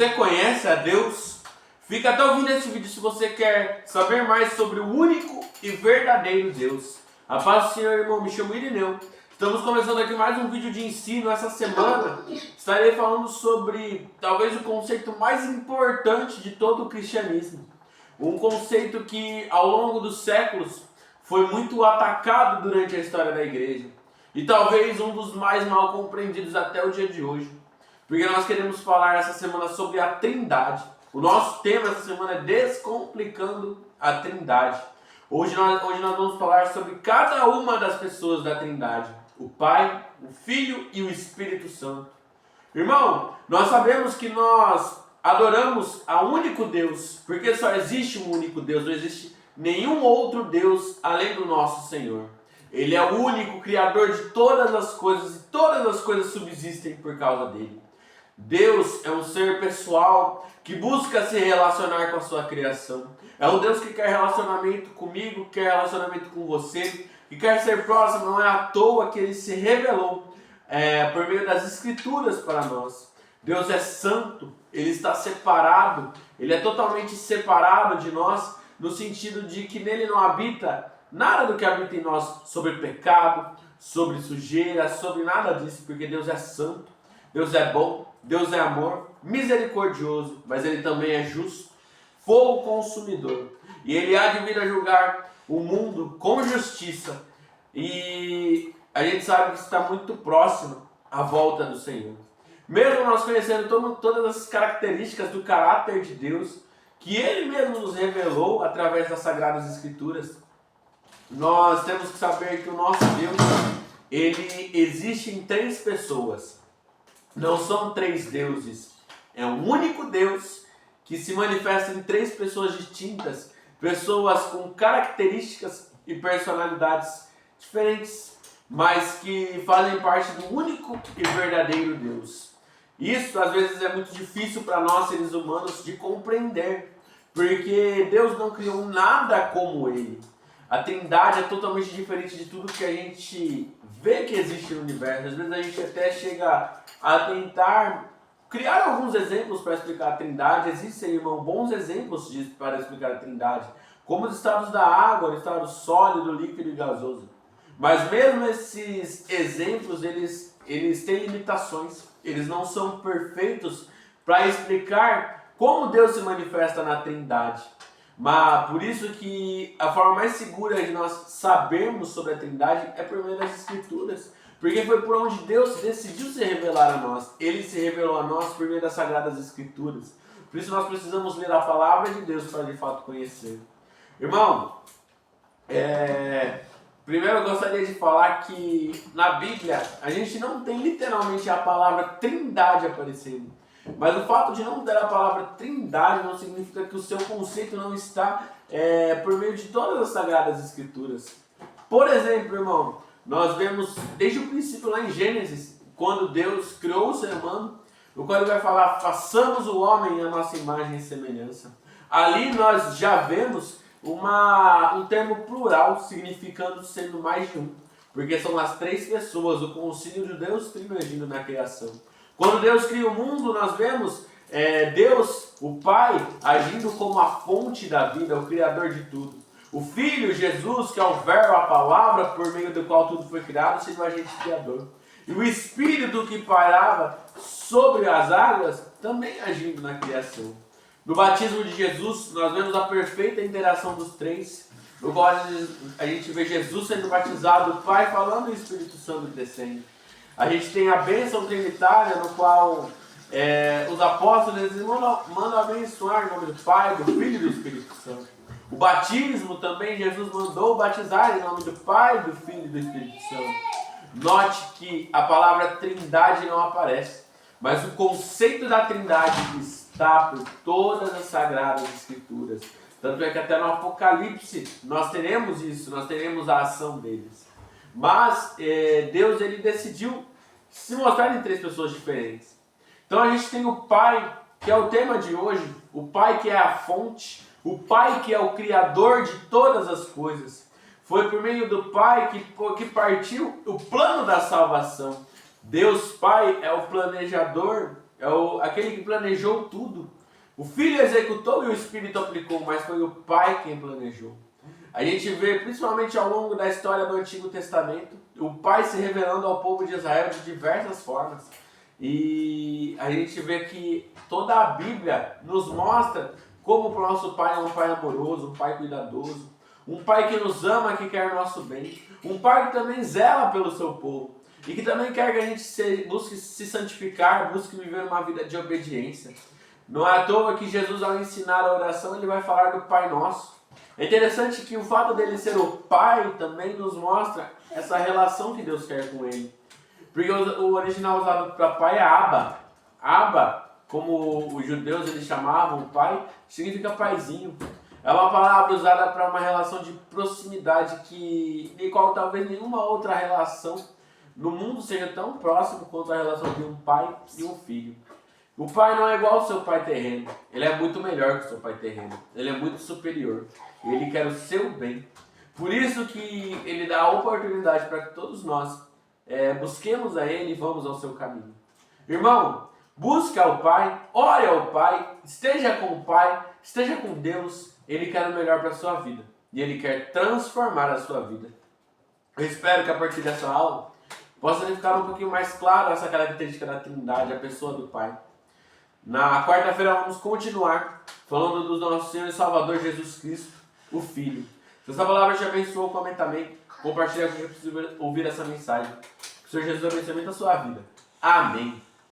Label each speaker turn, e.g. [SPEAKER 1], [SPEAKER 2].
[SPEAKER 1] Você conhece a Deus? Fica até ouvindo esse vídeo se você quer saber mais sobre o único e verdadeiro Deus. A paz do Senhor, irmão, me chamo Irineu. Estamos começando aqui mais um vídeo de ensino. Essa semana estarei falando sobre talvez o conceito mais importante de todo o cristianismo. Um conceito que ao longo dos séculos foi muito atacado durante a história da igreja. E talvez um dos mais mal compreendidos até o dia de hoje. Porque nós queremos falar essa semana sobre a Trindade. O nosso tema essa semana é Descomplicando a Trindade. Hoje nós vamos falar sobre cada uma das pessoas da Trindade. O Pai, o Filho e o Espírito Santo. Irmão, nós sabemos que nós adoramos a único Deus. Porque só existe um único Deus, não existe nenhum outro Deus além do nosso Senhor. Ele é o único Criador de todas as coisas e todas as coisas subsistem por causa dele. Deus é um ser pessoal que busca se relacionar com a sua criação. É um Deus que quer relacionamento comigo, quer relacionamento com você, que quer ser próximo. Não é à toa que ele se revelou por meio das Escrituras para nós. Deus é santo, ele está separado, ele é totalmente separado de nós, no sentido de que nele não habita nada do que habita em nós sobre pecado, sobre sujeira, sobre nada disso, porque Deus é santo, Deus é bom, Deus é amor, misericordioso, mas ele também é justo, fogo consumidor. E ele há de vir a julgar o mundo com justiça. E a gente sabe que está muito próximo à volta do Senhor. Mesmo nós conhecendo todas as características do caráter de Deus, que ele mesmo nos revelou através das Sagradas Escrituras, nós temos que saber que o nosso Deus, ele existe em três pessoas. Não são três deuses. É um único Deus que se manifesta em três pessoas distintas, pessoas com características e personalidades diferentes, mas que fazem parte do único e verdadeiro Deus. Isso às vezes é muito difícil para nós seres humanos de compreender, porque Deus não criou nada como Ele. A Trindade é totalmente diferente de tudo que a gente vê que existe no universo. Às vezes a gente até chega a tentar criar alguns exemplos para explicar a Trindade. Existem, irmão, bons exemplos para explicar a Trindade, como os estados da água, o estado sólido, líquido e gasoso. Mas mesmo esses exemplos, eles têm limitações. Eles não são perfeitos para explicar como Deus se manifesta na Trindade. Mas por isso que a forma mais segura de nós sabermos sobre a Trindade é por meio das Escrituras. Porque foi por onde Deus decidiu se revelar a nós. Ele se revelou a nós por meio das Sagradas Escrituras. Por isso nós precisamos ler a palavra de Deus para de fato conhecer. Irmão, primeiro eu gostaria de falar que na Bíblia a gente não tem literalmente a palavra Trindade aparecendo. Mas o fato de não ter a palavra Trindade não significa que o seu conceito não está por meio de todas as Sagradas Escrituras. Por exemplo, irmão, nós vemos desde o princípio lá em Gênesis, quando Deus criou o ser humano, no qual ele vai falar, façamos o homem à nossa imagem e semelhança. Ali nós já vemos um termo plural, significando sendo mais de um, porque são as três pessoas, o concílio de Deus Trino agindo na criação. Quando Deus cria o mundo, nós vemos Deus, o Pai, agindo como a fonte da vida, o Criador de tudo. O Filho, Jesus, que é o Verbo, a Palavra, por meio do qual tudo foi criado, sendo o agente criador. E o Espírito que pairava sobre as águas, também agindo na criação. No batismo de Jesus, nós vemos a perfeita interação dos três, no qual a gente vê Jesus sendo batizado, o Pai falando e o Espírito Santo descendo. A gente tem a bênção trinitária, no qual os apóstolos eles mandam abençoar em nome do Pai, do Filho e do Espírito Santo. O batismo também, Jesus mandou batizar em nome do Pai, do Filho e do Espírito Santo. Note que a palavra Trindade não aparece, mas o conceito da Trindade está por todas as Sagradas Escrituras. Tanto é que até no Apocalipse nós teremos isso, nós teremos a ação deles. Mas Deus ele decidiu se mostrar em três pessoas diferentes. Então a gente tem o Pai, que é o tema de hoje, o Pai que é a fonte, o Pai que é o Criador de todas as coisas. Foi por meio do Pai que partiu o plano da salvação. Deus Pai é o planejador aquele que planejou tudo. O Filho executou e o Espírito aplicou, mas foi o Pai quem planejou. A gente vê, principalmente ao longo da história do Antigo Testamento, o Pai se revelando ao povo de Israel de diversas formas. E a gente vê que toda a Bíblia nos mostra como o nosso Pai é um Pai amoroso, um Pai cuidadoso, um Pai que nos ama, que quer o nosso bem, um Pai que também zela pelo seu povo e que também quer que a gente busque se santificar, busque viver uma vida de obediência. Não é à toa que Jesus, ao ensinar a oração, ele vai falar do Pai Nosso. É interessante que o fato dele ser o Pai também nos mostra essa relação que Deus quer com ele. Porque o original usado para Pai é Abba. Abba, como os judeus eles chamavam o Pai, significa paizinho. É uma palavra usada para uma relação de proximidade de qual talvez nenhuma outra relação no mundo seja tão próximo quanto a relação de um pai e um filho. O pai não é igual ao seu pai terreno. Ele é muito melhor que o seu pai terreno. Ele é muito superior. Ele quer o seu bem. Por isso que ele dá a oportunidade para que todos nós busquemos a ele e vamos ao seu caminho. Irmão, busque ao Pai, ore ao Pai, esteja com o Pai, esteja com Deus. Ele quer o melhor para a sua vida. E ele quer transformar a sua vida. Eu espero que a partir dessa aula possa ficar um pouquinho mais claro essa característica da Trindade, a pessoa do Pai. Na quarta-feira vamos continuar falando do nosso Senhor e Salvador Jesus Cristo, o Filho. Se essa palavra te abençoou, comenta também, compartilha com quem precisa ouvir essa mensagem. Que o Senhor Jesus abençoe muito a sua vida. Amém.